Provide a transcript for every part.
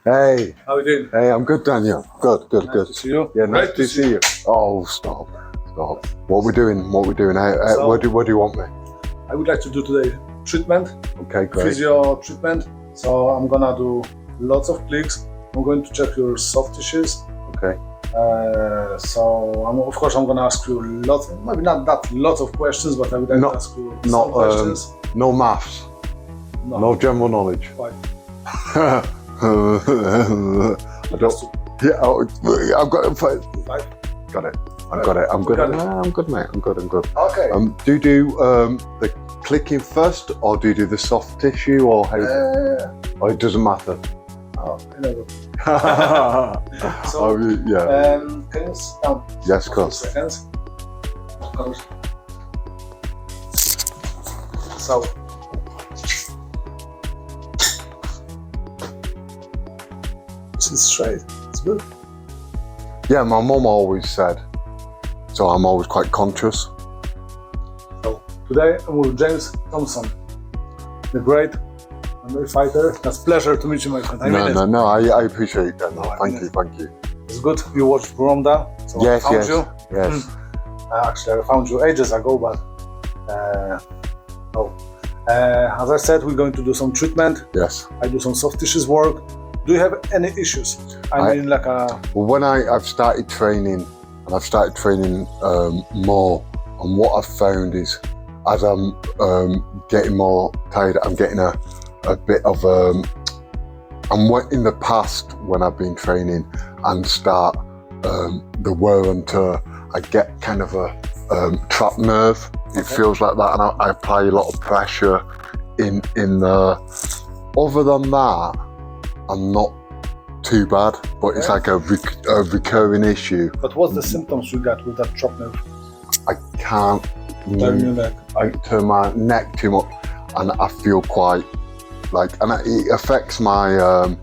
Hey. How are you doing? Hey, I'm good, Daniel. Good. Nice to see you. Yeah, nice to see you. Oh, stop. What we're doing? What do you want me? I would like to do today treatment. Okay, great. Physio treatment. So I'm gonna do lots of clicks. I'm going to check your soft tissues. Okay. Of course I'm gonna ask you lots, maybe not that lots of questions, but I would like to ask you some questions. No maths. No general knowledge. Why? I don't. Yeah, I've got it. Five? Got it. I've got it. I'm good. I'm good, mate. I'm good. Okay. Do you do the clicking first, or do you do the soft tissue, or how? Or it doesn't matter. Oh, I know. So, yeah. Can you sit down? Yes, of course. Seconds. Of course. So. It's straight. It's good. Yeah, my mum always said. So I'm always quite conscious. So today I'm with James Thompson, the great MMA fighter. That's a pleasure to meet you, my friend. No, I appreciate that. No, thank you. It's good. You watched Gromda. So yes, I found you. Yes. Actually, I found you ages ago, but as I said, we're going to do some treatment. Yes. I do some soft tissues work. Do you have any issues? When I've started training, and I've started training more, and what I've found is, as I'm getting more tired, I'm getting a bit of in the past when I've been training and start the wear and tear, I get kind of a trapped nerve. It feels like that, and I apply a lot of pressure in the. Other than that, I'm not too bad, but it's like a recurring issue. But what's the symptoms you got with that trapped nerve? I can't turn your neck. I turn my neck too much, and I feel quite it affects my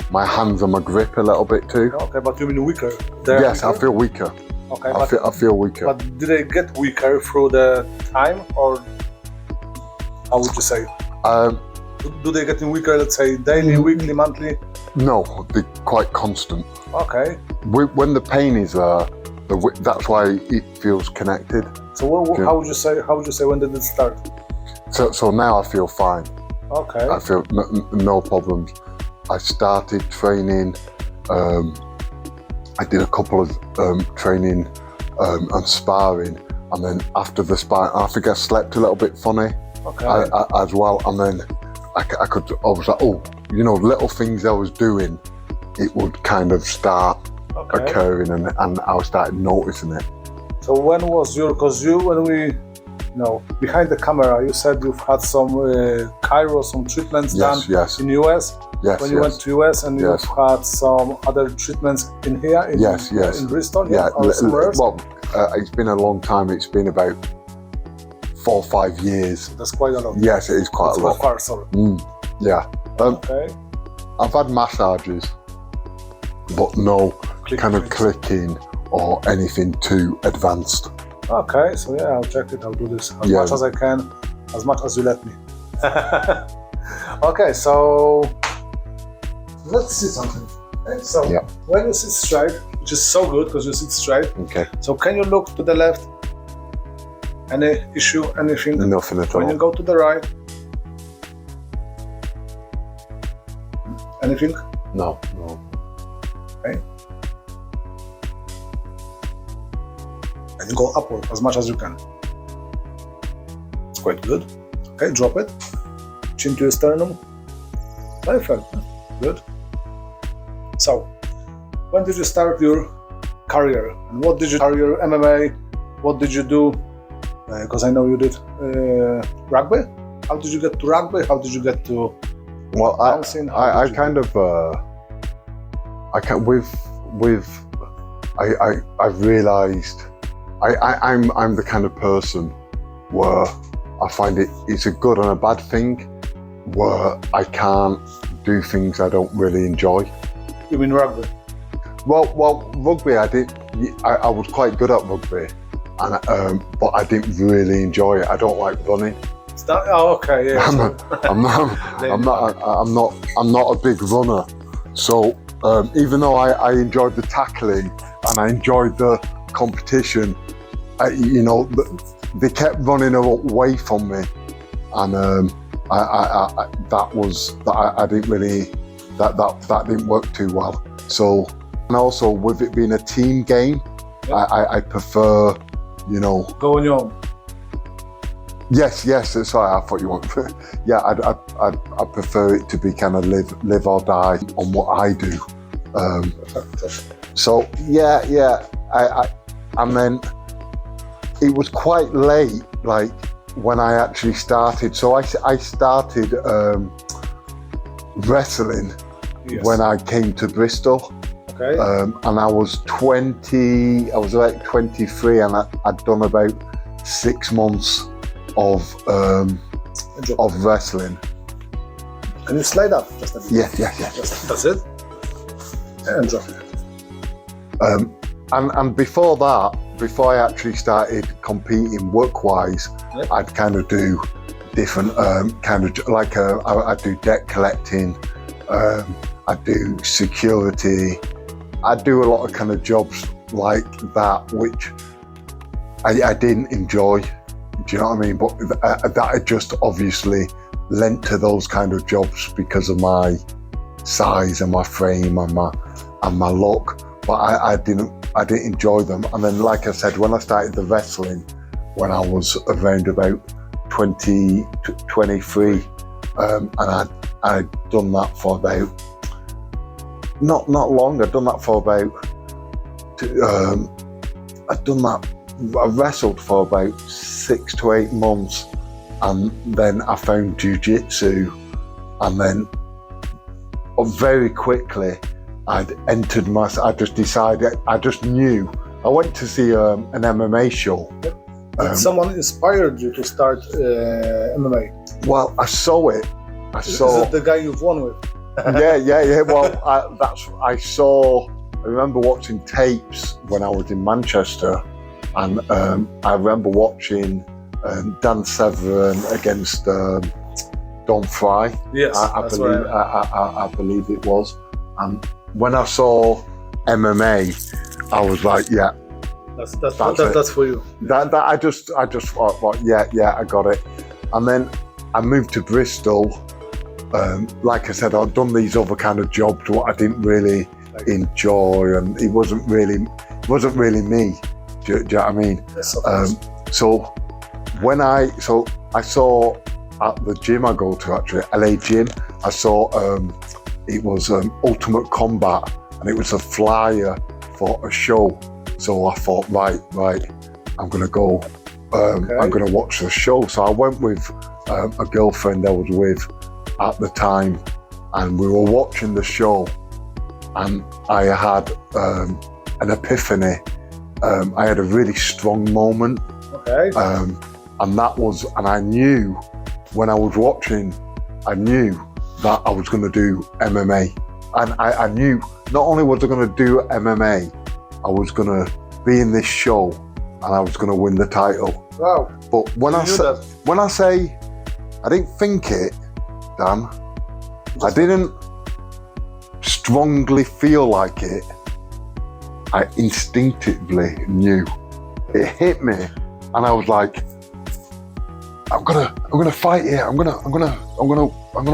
my hands and my grip a little bit too. Okay, but you mean weaker? Yes, I feel weaker. Okay, I feel weaker. But did they get weaker through the time, or how would you say? Do they get weaker, let's say, daily, weekly, monthly? No, they're quite constant. Okay. When the pain is there, that's why it feels connected. So how would you say? When did it start? So now I feel fine. Okay. I feel no problems. I started training. I did a couple of training and sparring, and then after the sparring, I think I slept a little bit funny. Okay. As well, and then I was like, little things I was doing, it would kind of start occurring, and I started noticing it. So when was behind the camera, you said you've had some some treatments done in US. Yes. When you went to US, and you've had some other treatments in here. In Bristol. Yeah. Or somewhere else? Well, it's been a long time. It's been about 4 or 5 years. That's quite a lot. Yes, it is quite a lot. Far, sorry. Yeah. Okay. I've had massages, but no clicking or anything too advanced. Okay, so yeah, I'll check it. I'll do this as much as I can, as much as you let me. Okay, so let's see something. Okay, so when you sit straight, which is so good because you sit straight. Okay. So can you look to the left? Any issue? Anything? Nothing at all. When you go to the right? Anything? No. Okay. And you go upward as much as you can. It's quite good. Okay, drop it. Chin to your sternum. Perfect. Good. So, when did you start your career? And what did you start your MMA? What did you do? Because I know you did rugby. How did you get to rugby? How did you get to bouncing? I realised I'm the kind of person where I find it's a good and a bad thing, where I can't do things I don't really enjoy. You mean rugby? Well, rugby I was quite good at rugby, and but I didn't really enjoy it. I don't like running. Okay, yeah. I'm not a big runner. So even though I enjoyed the tackling and I enjoyed the competition, they kept running away from me, and that didn't work too well. So, and also with it being a team game, I prefer, Go on your own. Yes. Sorry, I thought you wanted. Yeah, I prefer it to be kind of live or die on what I do. So yeah. And then it was quite late, like when I actually started. So I started wrestling when I came to Bristol. Okay. And I was 20. I was about 23, and I'd done about 6 months of wrestling. Can you slide up just a bit? Yeah. That's it. And drop it. And before that, before I actually started competing work-wise, I'd kind of do different I do debt collecting, I do security, I do a lot of kind of jobs like that, which I didn't enjoy. Do you know what I mean? But that had just obviously lent to those kind of jobs because of my size and my frame and my look. But I didn't enjoy them. And then, like I said, when I started the wrestling, when I was around about 20, 23, and I'd done that for about not long. I'd done that for about I wrestled for about 6 to 8 months, and then I found jiu-jitsu, and then very quickly I just knew. I went to see an MMA show. Did someone inspired you to start MMA? Well, I saw it. Is it the guy you've won with? Yeah. Well, I remember watching tapes when I was in Manchester, and I remember watching Dan Severn against Don Fry. Yes, I believe it was. And when I saw MMA, I was like, yeah, that's for you. That I just thought, well, yeah, I got it. And then I moved to Bristol. Like I said, I'd done these other kind of jobs what I didn't really enjoy, and it wasn't really me. Do you know what I mean? Yes, so I saw at the gym I go to, actually, LA Gym, I saw it was Ultimate Combat, and it was a flyer for a show. So I thought, right, I'm gonna go. I'm gonna watch the show. So I went with a girlfriend I was with at the time, and we were watching the show, and I had an epiphany. I had a really strong moment. Okay. And I knew when I was watching, I knew that I was going to do MMA. And I knew not only was I going to do MMA, I was going to be in this show and I was going to win the title. Wow. But when I say I didn't think it, Dan, I didn't strongly feel like it. I instinctively knew. It hit me, and I was like, I'm gonna fight here. I'm gonna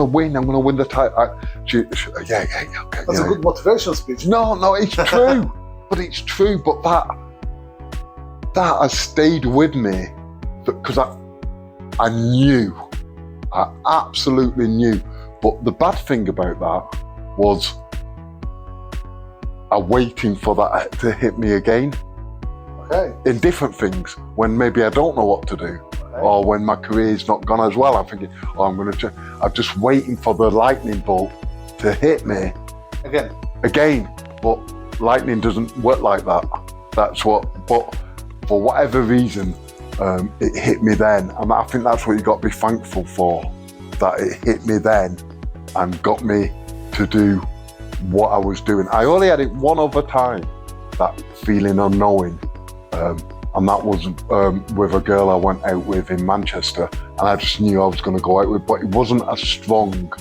win. I'm gonna win the title. Yeah. Okay. That's a good motivation speech. No, it's true. But it's true. But that has stayed with me because I knew. I absolutely knew. But the bad thing about that was I'm waiting for that to hit me again. Okay. In different things, when maybe I don't know what to do, or when my career's not gone as well, I'm thinking, I'm just waiting for the lightning bolt to hit me again. But lightning doesn't work like that. But for whatever reason, it hit me then, and I think that's what you got to be thankful for, that it hit me then and got me to do what I was doing. I only had it one other time, that feeling of knowing, and that was with a girl I went out with in Manchester, and I just knew I was going to go out with, but it wasn't as strong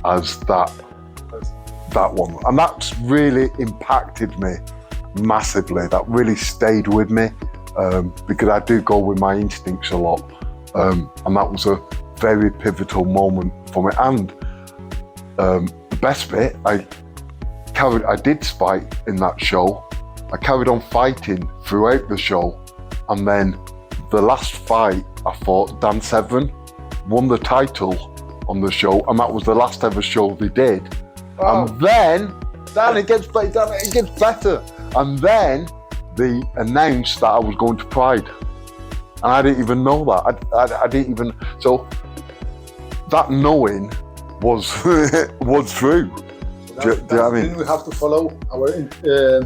as that that one, and that's really impacted me massively. That really stayed with me because I do go with my instincts a lot, and that was a very pivotal moment for me. And the best bit, I did fight in that show. I carried on fighting throughout the show, and then the last fight I fought, Dan Severn, won the title on the show, and that was the last ever show they did. Wow. And then, it gets better. And then they announced that I was going to Pride, and I didn't even know that. I didn't even. So that knowing was was true. Do you know what I mean? Then we have to follow our Yeah.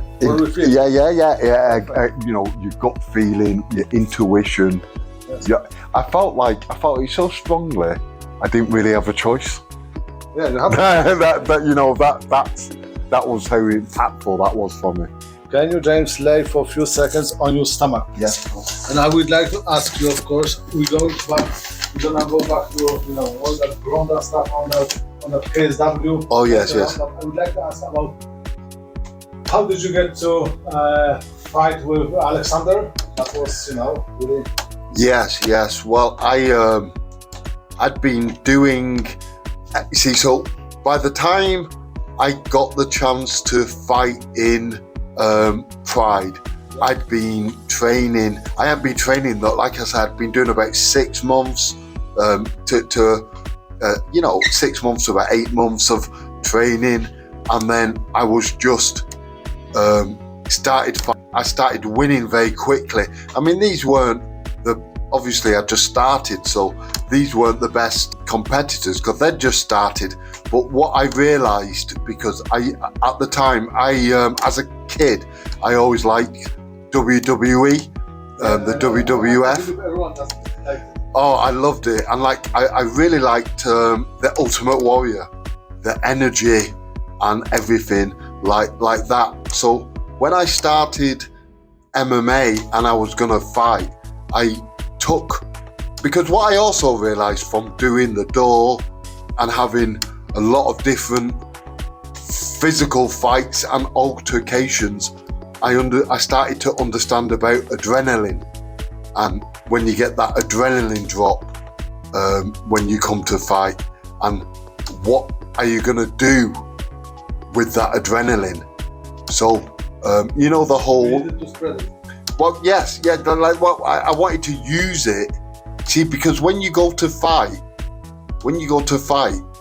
You know, your gut feeling, your intuition. Yes. Yeah, I felt it so strongly. I didn't really have a choice. Yeah, you have to. that was how impactful that was for me. Can you, James, lay for a few seconds on your stomach? Yes. And I would like to ask you, of course, we're gonna go back to all that Gromda stuff on the KSW. Oh yes. But I would like to ask about how did you get to fight with Aleskander? That was, really. Yes. Well, I'd been doing. So by the time I got the chance to fight in Pride, I'd been training. I hadn't been training though. Like I said, I'd been doing about 6 months 6 months to about 8 months of training, and then I was just I started winning very quickly. I mean, these weren't obviously I just started, so these weren't the best competitors because they'd just started. But what I realised, because at the time, as a kid, I always liked WWE, the WWF. Oh, I loved it. And I really liked the Ultimate Warrior, the energy and everything like that. So when I started MMA and I was gonna fight, because what I also realised from doing the door and having a lot of different physical fights and altercations, I started to understand about adrenaline, and when you get that adrenaline drop when you come to fight, and what are you gonna do with that adrenaline? So the whole. Well, yes, yeah. I wanted to use it. See, because when you go to fight,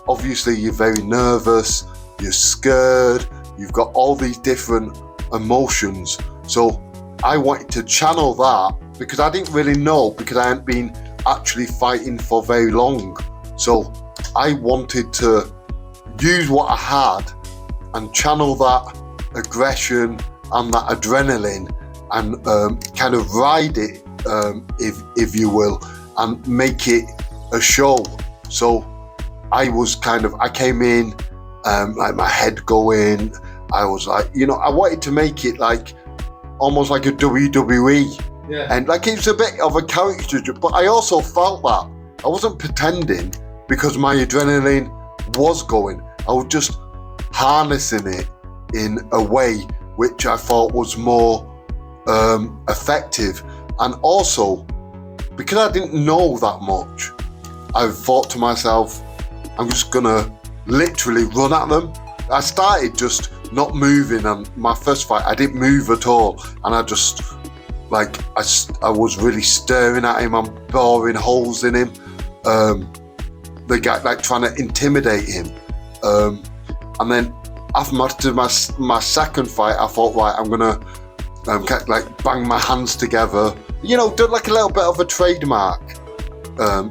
obviously you're very nervous, you're scared, you've got all these different emotions. So I wanted to channel that because I didn't really know, because I hadn't been actually fighting for very long. So I wanted to use what I had and channel that aggression and that adrenaline and kind of ride it, if you will, and make it a show. So I came in, like my head going, I was like, I wanted to make it like, almost like a WWE. Yeah. And it's a bit of a caricature, but I also felt that. I wasn't pretending because my adrenaline was going. I was just harnessing it in a way which I thought was more effective. And also, because I didn't know that much, I thought to myself, I'm just gonna literally run at them. I started just not moving, and my first fight I didn't move at all, and I just I was really staring at him and boring holes in him, the guy trying to intimidate him, and then after my second fight I thought, right, I'm gonna bang my hands together, do like a little bit of a trademark.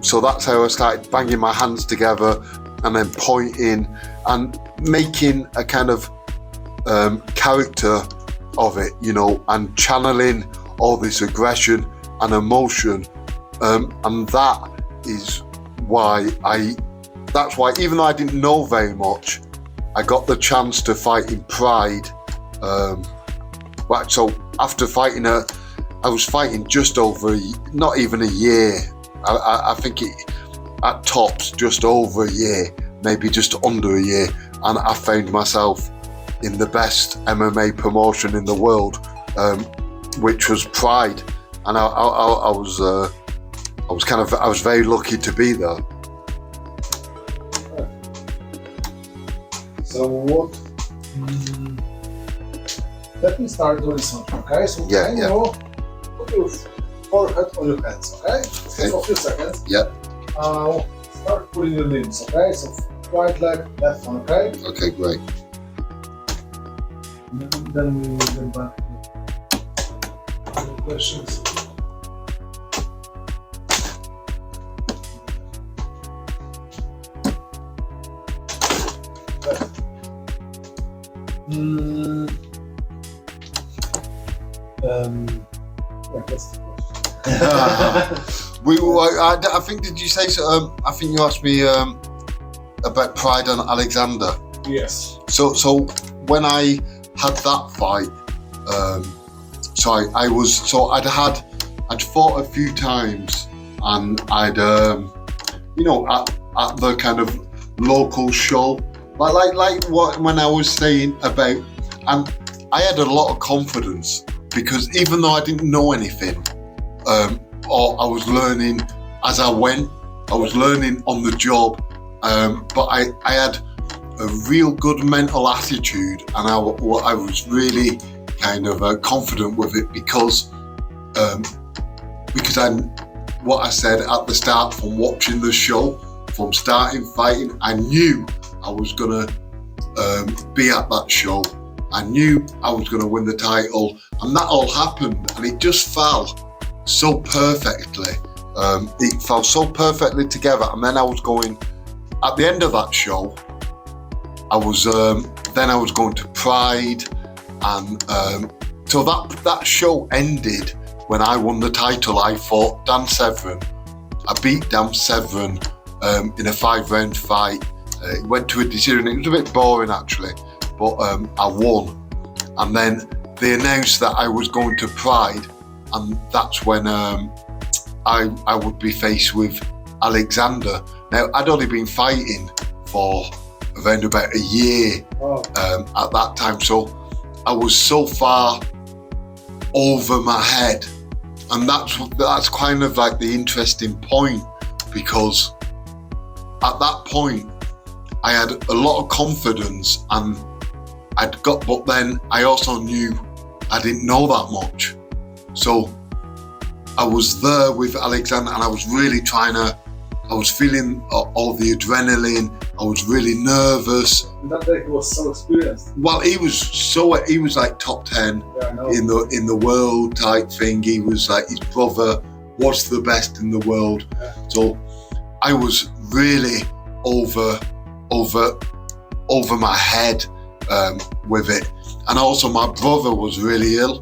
So that's how I started banging my hands together and then pointing and making a kind of character of it, and channeling all this aggression and emotion. And that's why even though I didn't know very much, I got the chance to fight in Pride. So after fighting her, I was fighting just over, not even a year. I think it, at tops, just over a year, maybe just under a year. and I found myself in the best MMA promotion in the world, which was Pride, and I was very lucky to be there. So what? Let me start doing something, okay? So can you put your forehead on your hands, okay? For a few seconds. Yeah. Start pulling your limbs, okay? So right leg, left one, okay? Okay, great. Then we will get back to the questions. Yeah, that's the question. I think, did you say so? I think you asked me about Pride and Alexander. Yes. So when I had that fight, I'd fought a few times, and I'd at the kind of local show, like what when I was saying about, and I had a lot of confidence because even though I didn't know anything, or I was learning as I went, I was learning on the job, but I had a real good mental attitude, and I was really kind of confident with it because what I said at the start, from watching the show, from starting fighting, I knew I was gonna be at that show. I knew I was gonna win the title, and that all happened, and it just fell so perfectly. It fell so perfectly together, and then I was going, at the end of that show, I was going to Pride, and so that show ended when I won the title. I fought Dan Severn. I beat Dan Severn in a 5-round fight. It went to a decision. It was a bit boring actually, but I won. And then they announced that I was going to Pride, and that's when I would be faced with Alexander. Now, I'd only been fighting for around about a year at that time, so I was so far over my head, and that's kind of like the interesting point, because at that point I had a lot of confidence, and but then I also knew I didn't know that much. So I was there with Alexander, and I was really I was feeling all the adrenaline. I was really nervous. That day he was so experienced. Well, he was like top 10 in the world type thing. He was like, his brother was the best in the world. Yeah. So I was really over my head with it. And also my brother was really ill.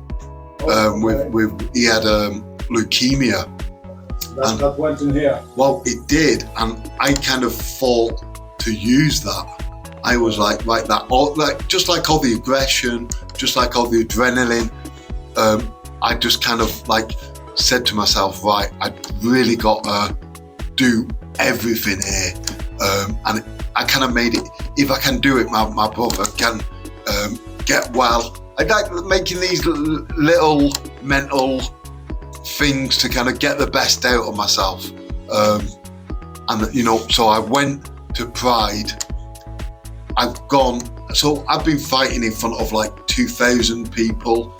He had leukemia. That went in here. Well, it did, and I kind of fought to use that. I was like that, just like all the aggression, just like all the adrenaline. I just kind of like said to myself, right, I really got to do everything here, and I kind of made it. If I can do it, my brother can get well. I like making these little mental things to kind of get the best out of myself, and so I went to Pride. I've been fighting in front of like 2,000 people,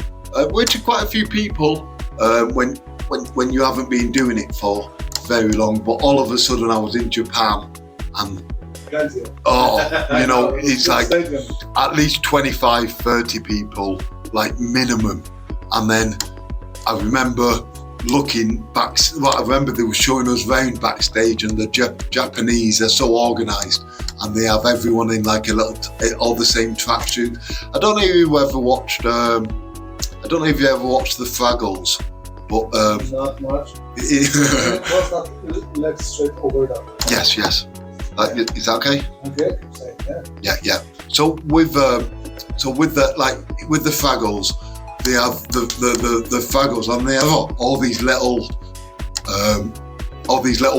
which are quite a few people when you haven't been doing it for very long. But all of a sudden I was in Japan, and it's like at least 25, 30 people, like minimum. And then I remember looking back, I remember they were showing us round backstage, and the Japanese are so organised, and they have everyone in like all the same tracksuit. I don't know if you ever watched the Fraggles, but not much. Was that legs straight over that? Yes. Is that okay? Okay. Yeah. So with the Fraggles, they have the Fraggles, and they have all these little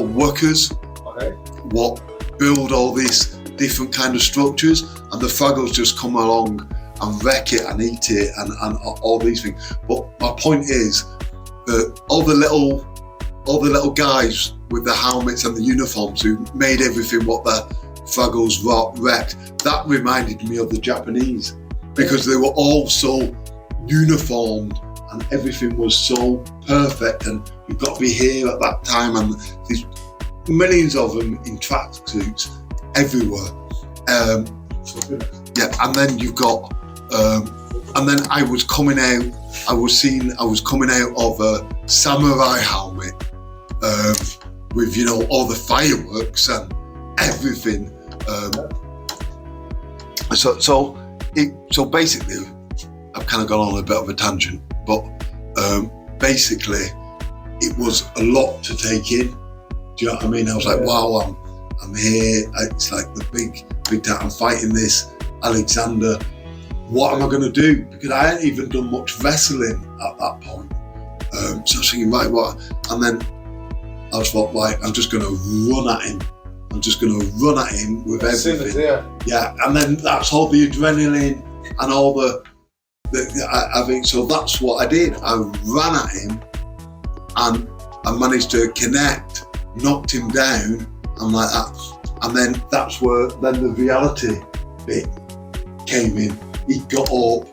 workers. Okay. What build all these different kind of structures, and the fraggles just come along and wreck it and eat it and all these things. But my point is that all the little guys with the helmets and the uniforms who made everything what the fraggles wrecked, that reminded me of the Japanese, because they were all so uniformed and everything was so perfect, and you've got to be here at that time, and there's millions of them in tracksuits everywhere. Yeah, and then you've got, and then I was coming out of a samurai helmet with, you know, all the fireworks and everything. So basically, I've kind of gone on a bit of a tangent, but basically, it was a lot to take in. Do you know what I mean? I was like, wow, I'm here. It's like the big time. I'm fighting this Alexander. What am I going to do? Because I hadn't even done much wrestling at that point. So I was thinking, right, what? And then I was thought, right, I'm just going to run at him. I'm just going to run at him with everything. Yeah, and then that's all the adrenaline and all the I think, so that's what I did. I ran at him and I managed to connect, knocked him down, and like that. And then that's where then the reality bit came in. He got up,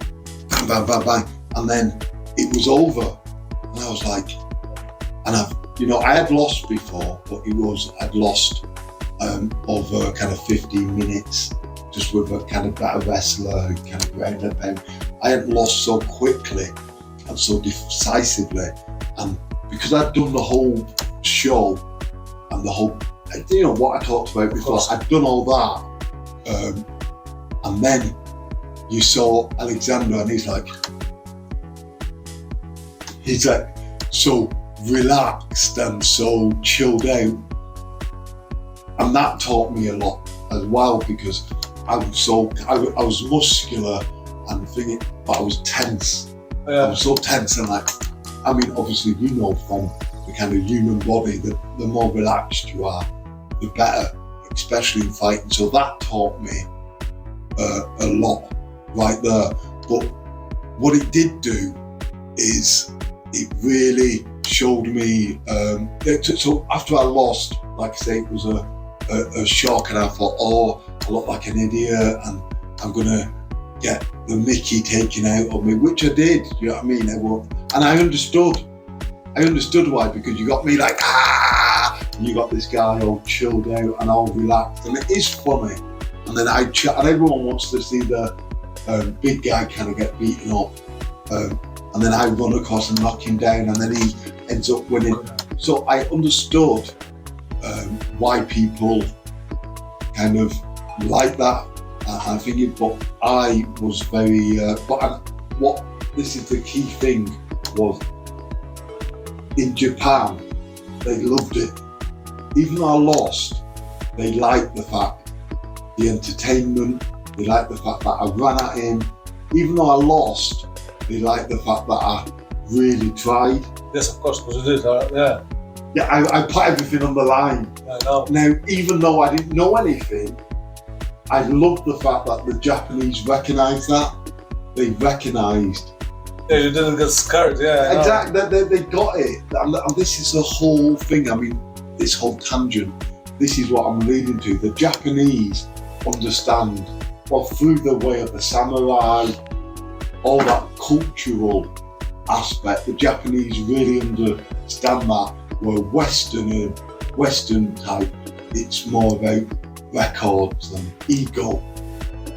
bang, bang, bang, bang, and then it was over. And I was like, and I had lost before, but I'd lost over kind of 15 minutes, just with a kind of better wrestler who kind of ground and pound. I hadn't lost so quickly and so decisively, and because I'd done the whole show and the whole, you know, what I talked about before, I'd done all that, and then you saw Alexander, and he's like so relaxed and so chilled out, and that taught me a lot as well, because I was muscular and thinking, but I was tense. Yeah. I was so tense, and like, I mean, obviously, you know, from the kind of human body, the more relaxed you are, the better, especially in fighting. So that taught me a lot right there. But what it did do is it really showed me. So after I lost, like I say, it was a shock, and I thought, oh, I look like an idiot, and I'm gonna get the mickey taken out of me, which I did, you know what I mean? And I understood why, because you got me like, and you got this guy all chilled out and all relaxed, and it is funny. And then and everyone wants to see the big guy kind of get beaten up, and then I run across and knock him down, and then he ends up winning. So I understood why people kind of like that. I think, but I was very. What this is the key thing was, in Japan, they loved it. Even though I lost, they liked the fact, the entertainment. They liked the fact that I ran at him. Even though I lost, they liked the fact that I really tried. Yes, of course, because you did. Yeah. Yeah, I put everything on the line. I know. Now, even though I didn't know anything, I loved the fact that the Japanese recognised that. They recognised. Yeah, you didn't get scared, yeah. Exactly, they got it. And this is the whole thing, I mean, this whole tangent, this is what I'm leading to. The Japanese understand, well, through the way of the samurai, all that cultural aspect, the Japanese really understand that. Where Western type, it's more about records and ego,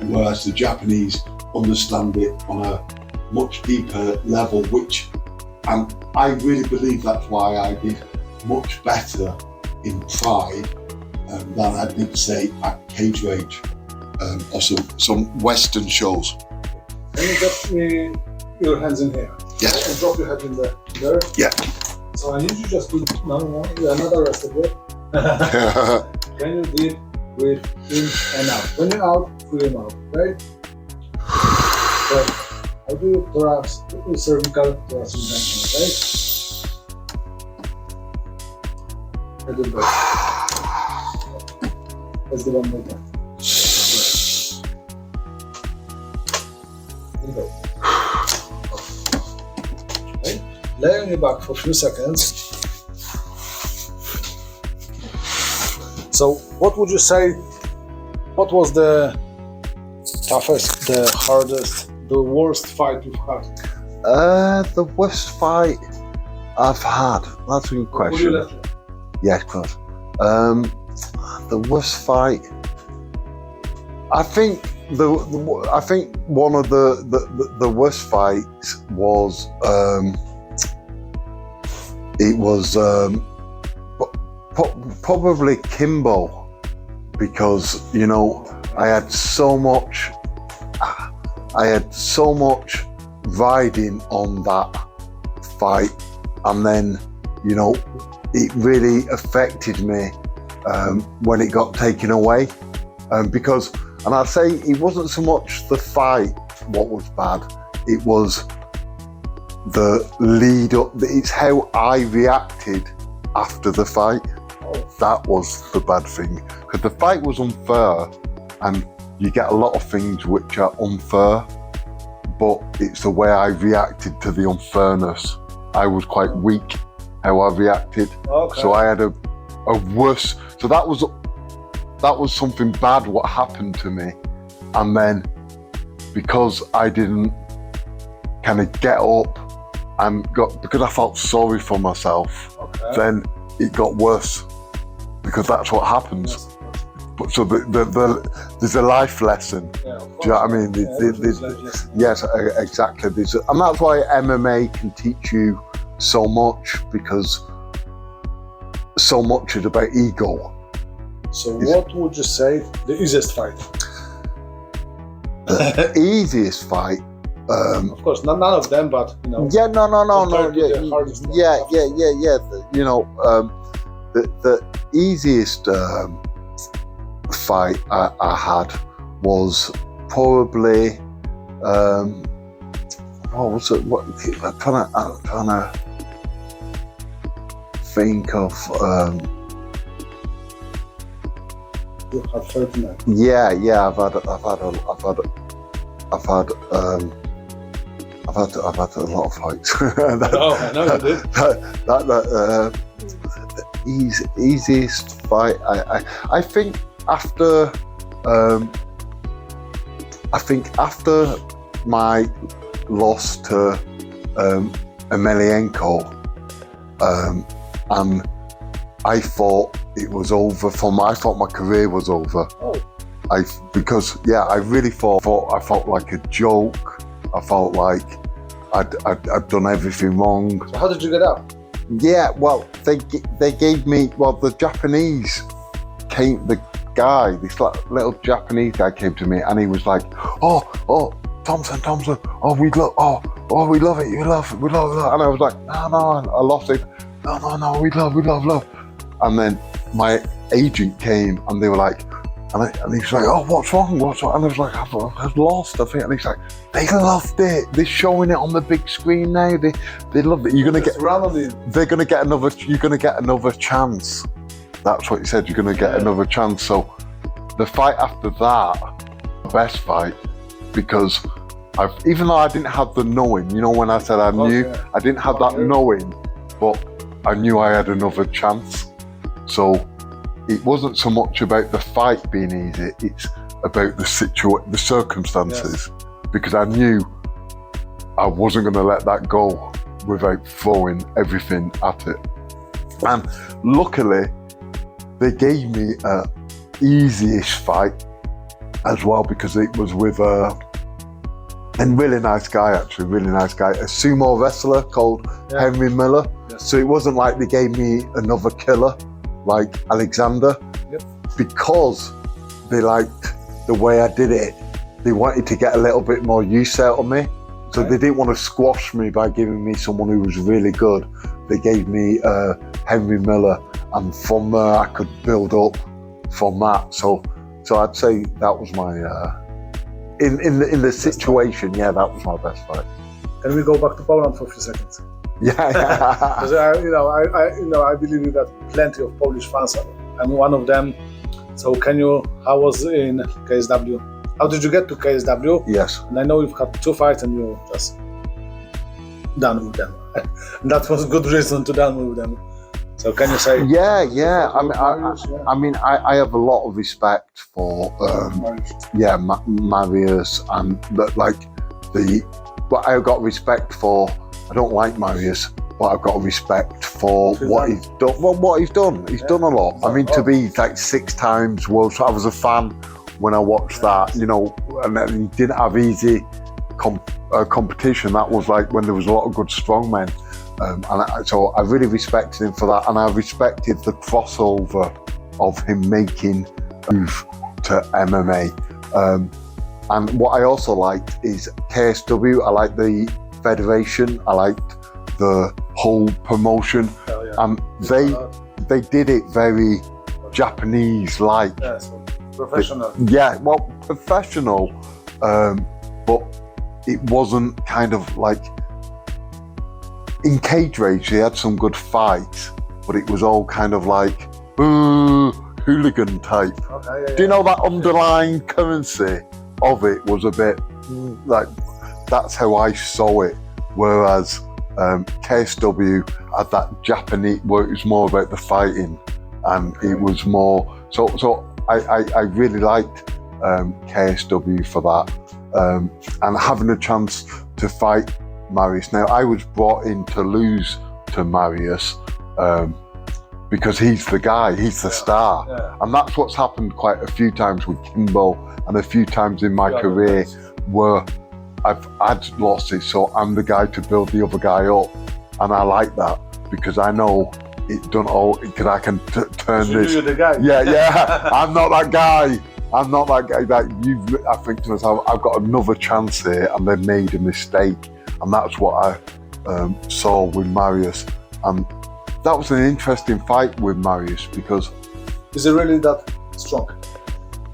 whereas the Japanese understand it on a much deeper level, and I really believe that's why I did much better in Pride than I did, say, at Cage Rage, or some Western shows. Can you get me your hands in here? Yes. And drop your head in there? Yeah. So I need you just to, another rest of it. Can you breathe in and out? When you're out, through your mouth, right? Right. I'll do your thorax, cervical, thorax invention, right? Head and back. Let's do one more time. we go. Okay. Lay on your back for a few seconds. So, what would you say? What was the toughest, the hardest, the worst fight you've had? The worst fight I've had. That's a good question. Yes, of course. The worst fight. I think one of the worst fights was it was probably Kimbo, because you know I had so much riding on that fight, and then you know it really affected me when it got taken away, because, and I'd say it wasn't so much the fight what was bad, it was the lead up, it's how I reacted after the fight. That was the bad thing, because the fight was unfair, and you get a lot of things which are unfair, but it's the way I reacted to the unfairness. I was quite weak how I reacted, so I had a worse. So that was something bad what happened to me, and then because I didn't kind of get up and because I felt sorry for myself, then it got worse, because that's what happens. Yes. But so there's a life lesson. Yeah, Do you know what I mean? Yes, exactly. And that's why MMA can teach you so much, because so much is about ego. So what would you say the easiest fight? The easiest fight. Of course, none of them, but you know. Yeah, no. The hardest one. Yeah. You know, the easiest fight I had was probably what was it? What I'm trying to think of. You had 39. Yeah. I've had a lot of fights. I know you did. The easiest fight. I think after my loss to Emelianenko, and I thought it was over I thought my career was over. Because I really thought I felt like a joke. I felt like I'd done everything wrong. So how did you get up? Yeah, well, they gave me, the Japanese came, this little Japanese guy came to me, and he was like, oh, Thompson, we love it, we love it. And I was like, no, I lost it. No, we love. And then my agent came, and they were like, and he's like, oh, what's wrong? And I was like, I've lost, I think. And he's like, they loved it. They're showing it on the big screen now. They loved it. You're gonna get another chance. That's what he said. You're gonna get another chance. So the fight after that, the best fight, because even though I didn't have the knowing, you know, when I said I knew, I didn't have that knowing, but I knew I had another chance. So it wasn't so much about the fight being easy, it's about the circumstances, because I knew I wasn't going to let that go without throwing everything at it. And luckily, they gave me an easy-ish fight as well, because it was with a really nice guy, a sumo wrestler called Henry Miller. Yes. So it wasn't like they gave me another killer like Aleskander, because they liked the way I did it. They wanted to get a little bit more use out of me, so they didn't want to squash me by giving me someone who was really good. They gave me Henry Miller, and from there I could build up from that. So I'd say that was my in the situation. Yeah, that was my best fight. Can we go back to Poland for a few seconds? Yeah. Because I believe you got plenty of Polish fans. I'm one of them. So how was in KSW? how did you get to KSW? Yes. And I know you've had 2 fights and you're just done with them. And that was good reason to done with them. So can you say? Yeah. Mariusz, I mean, I have a lot of respect for Mariusz and but I've got respect for. I don't like Mariusz, but I've got respect for what he's done. Well, what he's done. He's done a lot. I mean, to be like 6 times world. So I was a fan when I watched that. You know, and then he didn't have easy competition. That was like when there was a lot of good strongmen. So I really respected him for that, and I respected the crossover of him making a move to MMA. And what I also liked is KSW. I liked the federation. I liked the whole promotion, and they did it very Japanese-like. Yeah, so professional. Professional, but it wasn't kind of like. In cage rage, they had some good fights, but it was all kind of like hooligan type. Do you know that underlying currency of it was a bit like, that's how I saw it. Whereas KSW had that Japanese, where it was more about the fighting, and it was more. So I really liked KSW for that, and having a chance to fight Mariusz. Now, I was brought in to lose to Mariusz because he's the guy, he's the star. And that's what's happened quite a few times with Kimbo and a few times in my career where I've had losses, so I'm the guy to build the other guy up. And I like that because I know it done all, because I can turn this. You're the guy. Yeah, I'm not that guy. I'm not that guy. I think to myself, I've got another chance here, and they made a mistake. And that's what I saw with Mariusz. And that was an interesting fight with Mariusz because... Is he really that strong?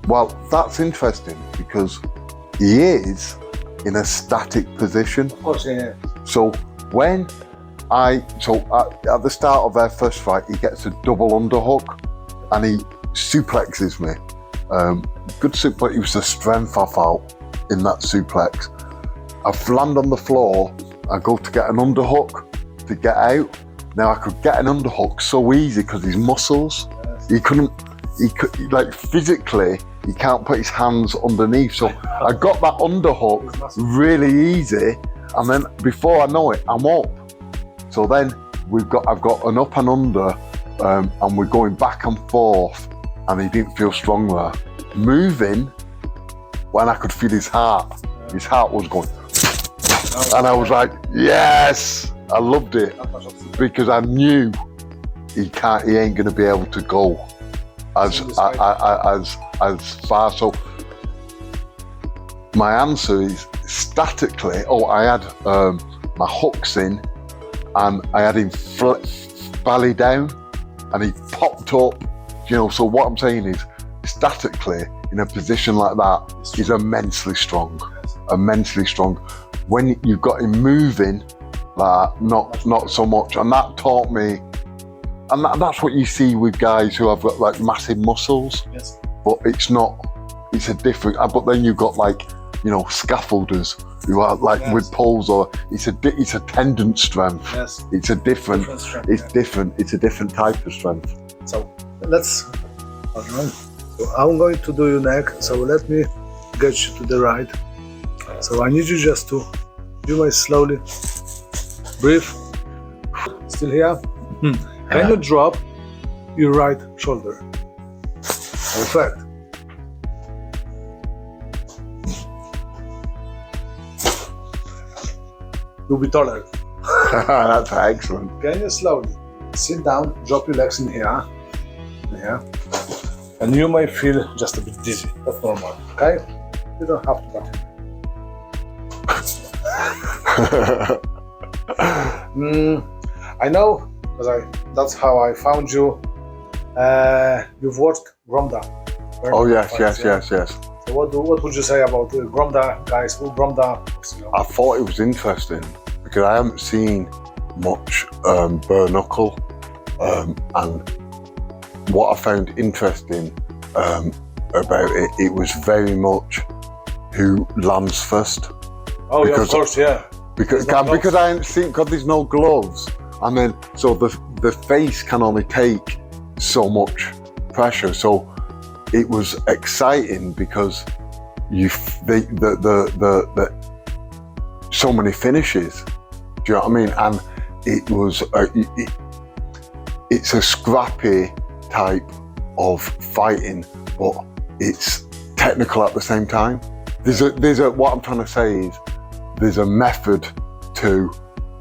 Well, that's interesting because he is in a static position. Of course, yeah. So when at the start of their first fight, he gets a double underhook and he suplexes me. Good suplex, it was the strength I felt in that suplex. I land on the floor, I go to get an underhook to get out. Now I could get an underhook so easy because his muscles, he could like physically, he can't put his hands underneath. So I got that underhook really easy, and then before I know it, I'm up. So then I've got an up and under, and we're going back and forth, and he didn't feel strong there. Moving, when I could feel his heart was going. And I was like, yes, I loved it because I knew he ain't going to be able to go as far. So my answer is statically. I had my hooks in, and I had him belly down, and he popped up. You know, so what I'm saying is, statically in a position like that, he's immensely strong. Immensely strong. When you've got him moving, like not so much, and that taught me, and that's what you see with guys who have got like massive muscles. Yes. But it's a different. But then you've got like, you know, scaffolders who are like with poles, or it's a tendon strength. Yes. It's a different strength, it's different. It's a different type of strength. So let's. So I'm going to do your neck. So let me get you to the right. So I need you just to, you may slowly breathe. Still here? Can you drop your right shoulder? Perfect. You'll be taller. That's excellent. Can you slowly sit down, drop your legs in here, and you may feel just a bit dizzy. That's normal, okay? You don't have to button. I know, because that's how I found you. You've watched Gromda. Oh yes. So what would you say about Gromda guys? Gromda. I thought it was interesting because I haven't seen much bare-knuckle, and what I found interesting about it was very much who lands first. Oh, yeah, of course, yeah. Because I ain't seen, because there's no gloves, and then so the face can only take so much pressure. So it was exciting because the so many finishes. Do you know what I mean? And it was it's a scrappy type of fighting, but it's technical at the same time. There's a what I'm trying to say is there's a method to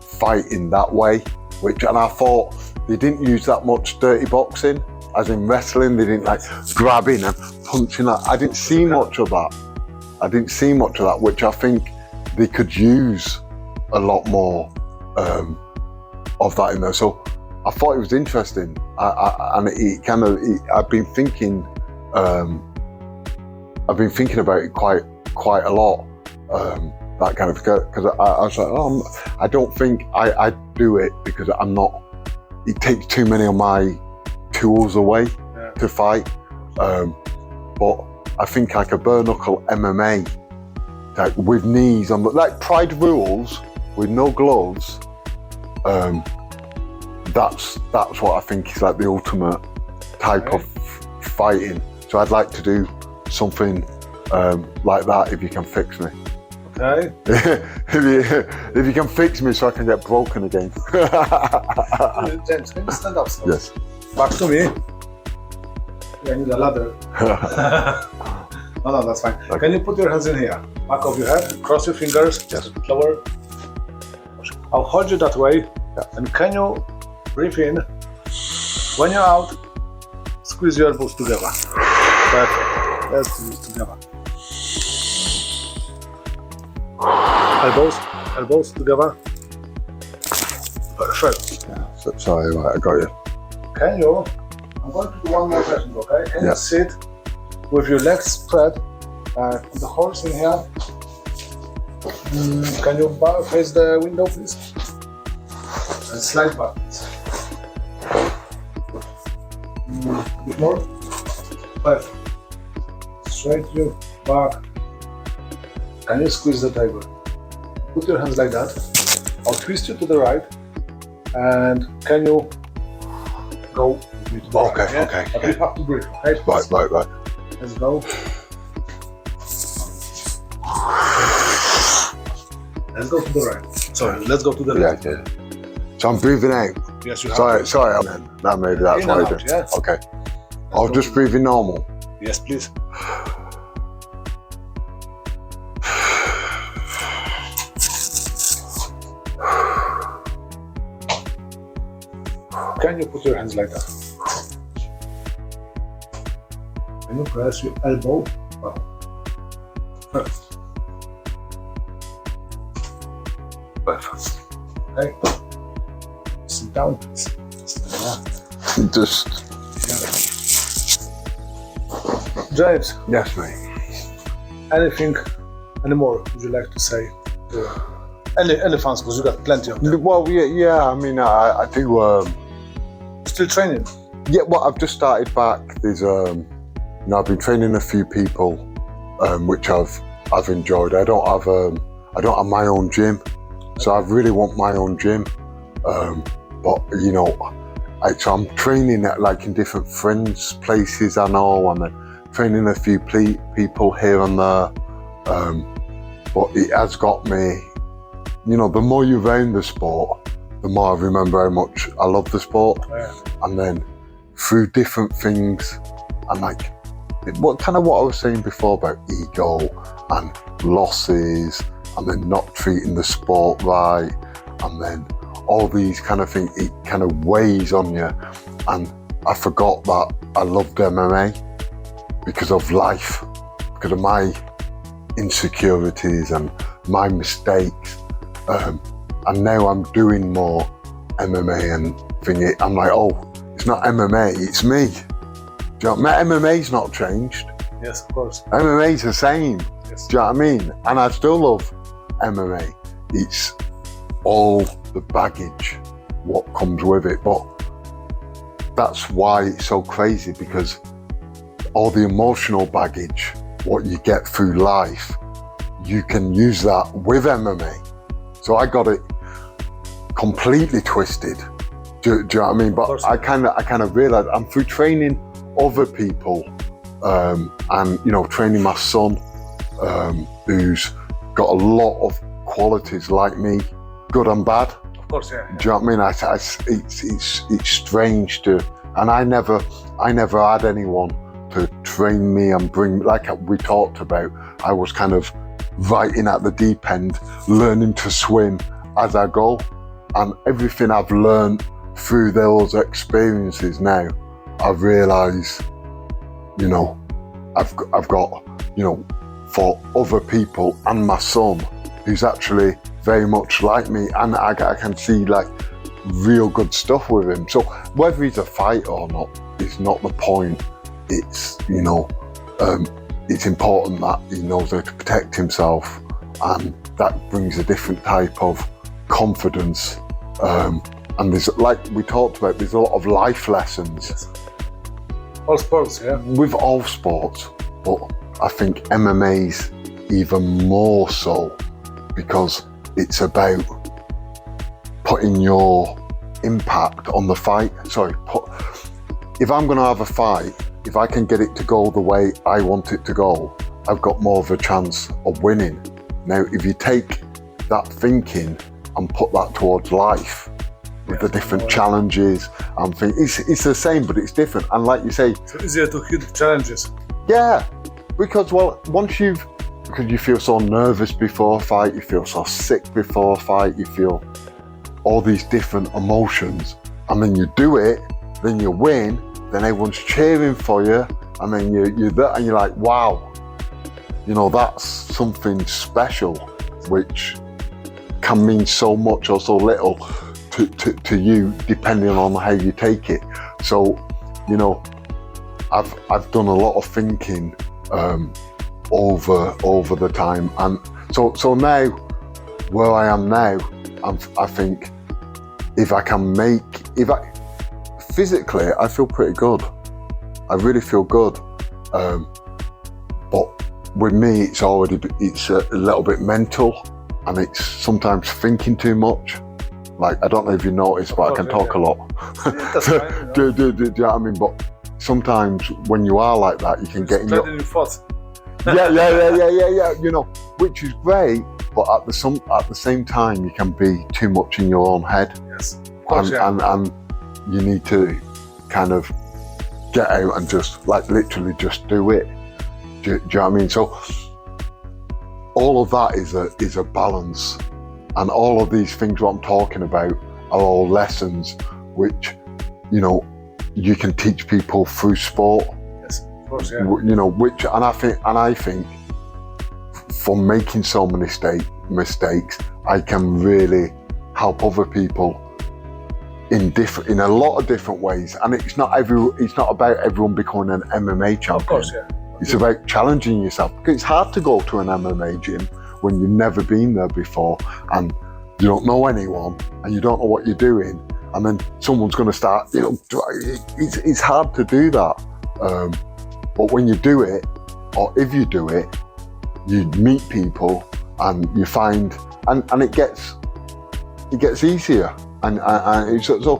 fighting that way, and I thought they didn't use that much dirty boxing, as in wrestling. They didn't like grabbing and punching. I didn't see much of that. Which I think they could use a lot more of that in there. So I thought it was interesting, and I've been thinking about it quite a lot. That kind of, because I was like, I don't think I do it because I'm not. It takes too many of my tools away to fight. But I think like a bare-knuckle MMA, like with knees on, like Pride rules with no gloves. That's what I think is like the ultimate type of fighting. So I'd like to do something like that if you can fix me. Okay. if you can fix me so I can get broken again. James, can you stand up? So? Yes. Back to me. I need a ladder. No, that's fine. Okay. Can you put your hands in here? Back of your head, cross your fingers, yes. Lower. I'll hold you that way. Yeah. And can you breathe in? When you're out, squeeze your elbows together. Perfect. Let's do this together. Elbows together. Perfect. Yeah. Sorry, right, I got you. Can you? I'm going to do one more session, okay? Can you sit with your legs spread on the horse in here? Can you face the window, please? And slide back. A bit more. Perfect. Straight you back. Can you squeeze the table? Put your hands like that. I'll twist you to the right. And can you go? Okay. But you have to breathe. Okay? Right. Let's go. Let's go to the right. Sorry, let's go to the left. Yeah. So I'm breathing out. Yes, you have. Sorry. That maybe that's why I do. Yeah. Okay. I'll just breathe in normal. Yes, please. Can you put your hands like that? Can you press your elbow? Perfect. Okay. Sit down, please. Just. James. Yes, mate. Anything anymore would you like to say? Any fans, because you got plenty of them. Well, yeah. I mean, I do. Still training? Yeah. Well, I've just started back. There's I've been training a few people, which I've enjoyed. I don't have my own gym, so I really want my own gym. But so I'm training at like in different friends' places I know, and then training a few people here and there. But it has got me. The more you're around the sport, the more I remember how much I love the sport. Yeah. And then through different things, and like what I was saying before about ego and losses, and then not treating the sport right, and then all these kind of things, it kind of weighs on you. And I forgot that I loved MMA because of life, because of my insecurities and my mistakes. And now I'm doing more MMA and thingy. I'm like, it's not MMA, it's me. Do you know, MMA's not changed. Yes, of course. MMA's the same. Yes. Do you know what I mean? And I still love MMA. It's all the baggage, what comes with it. But that's why it's so crazy, because all the emotional baggage, what you get through life, you can use that with MMA. So I got it completely twisted. Do you know what I mean? But I kind of realized I'm through training other people, and you know, training my son, who's got a lot of qualities like me, good and bad. Of course, yeah. Do you know what I mean? It's strange to, and I never had anyone to train me and bring, like we talked about. I was kind of right in at the deep end, learning to swim as I go, and everything I've learned through those experiences now, I realise, you know, I've got, you know, for other people and my son, who's actually very much like me, and I can see like real good stuff with him. So whether he's a fighter or not is not the point. It's, you know, it's important that he knows how to protect himself, and that brings a different type of confidence. And there's, like we talked about, there's a lot of life lessons. Yes. All sports, yeah. With all sports, but I think MMA's even more so, because it's about putting your impact on the fight. If I'm going to have a fight, if I can get it to go the way I want it to go, I've got more of a chance of winning. Now, if you take that thinking and put that towards life, with the different challenges and things, it's the same, but it's different. And like you say, it's easier to hit challenges. Yeah, because because you feel so nervous before a fight, you feel so sick before a fight, you feel all these different emotions, and then you do it, then you win, then everyone's cheering for you, and then you're there, and you're like, wow, you know, that's something special, which can mean so much or so little to you, depending on how you take it. So, you know, I've done a lot of thinking over the time, and so now where I am now, I think physically I feel pretty good. I really feel good, but with me it's a little bit mental, and it's sometimes thinking too much. Like, I don't know if you noticed, but I can talk a lot. That's fine, do you know what I mean? But sometimes when you are like that, you can get in your thoughts. yeah, you know, which is great, but at the same time, you can be too much in your own head. Yes, of course, and you need to kind of get out and just, like, literally just do it. Do you know what I mean? So all of that is a balance. And all of these things what I'm talking about are all lessons which, you know, you can teach people through sport. Yes, of course, yeah. You know, and I think from making so many mistakes, I can really help other people in a lot of different ways. And it's not about everyone becoming an MMA champion. Of course, yeah. It's about challenging yourself, because it's hard to go to an MMA gym when you've never been there before, and you don't know anyone, and you don't know what you're doing, and then someone's going to start, you know, it's hard to do that. But when you do it, or if you do it, you meet people, and you find, and it gets easier, and it's, so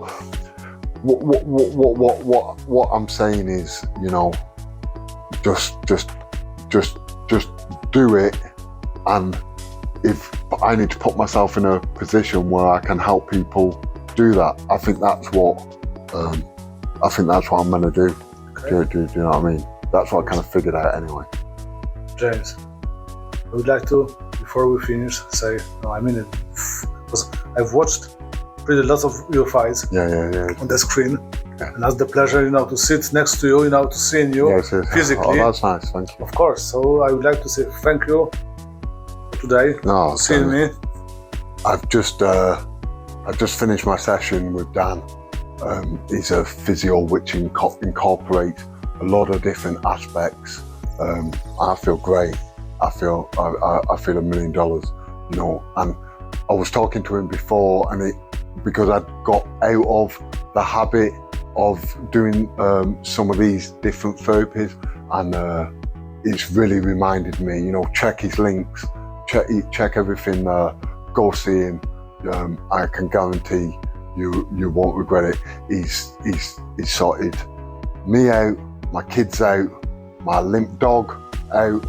what I'm saying is, you know, just do it. And if I need to put myself in a position where I can help people do that, I think that's what I'm going to do. Okay. Do you know what I mean? That's what I kind of figured out anyway. James, I would like to, before we finish, say, no, I mean it, because I've watched pretty lots of your fights on the screen, and that's the pleasure, you know, to sit next to you, you know, to see you physically. Oh, that's nice, thank you. Of course, so I would like to say thank you today, seeing me. I've just finished my session with Dan. He's a physio which incorporates a lot of different aspects. I feel great. I feel $1 million, you know. And I was talking to him before, and because I'd got out of the habit of doing some of these different therapies, and it's really reminded me, you know, check his links check everything there, go see him. I can guarantee you won't regret it. He's sorted me out, my kids out, my limp dog out.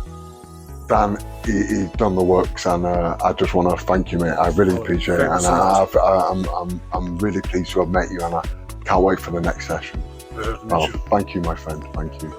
Dan, he's done the works, and I just want to thank you, mate. I really appreciate it, and I'm really pleased to have met you, and I can't wait for the next session. Pleasure to meet you. Thank you, my friend. Thank you.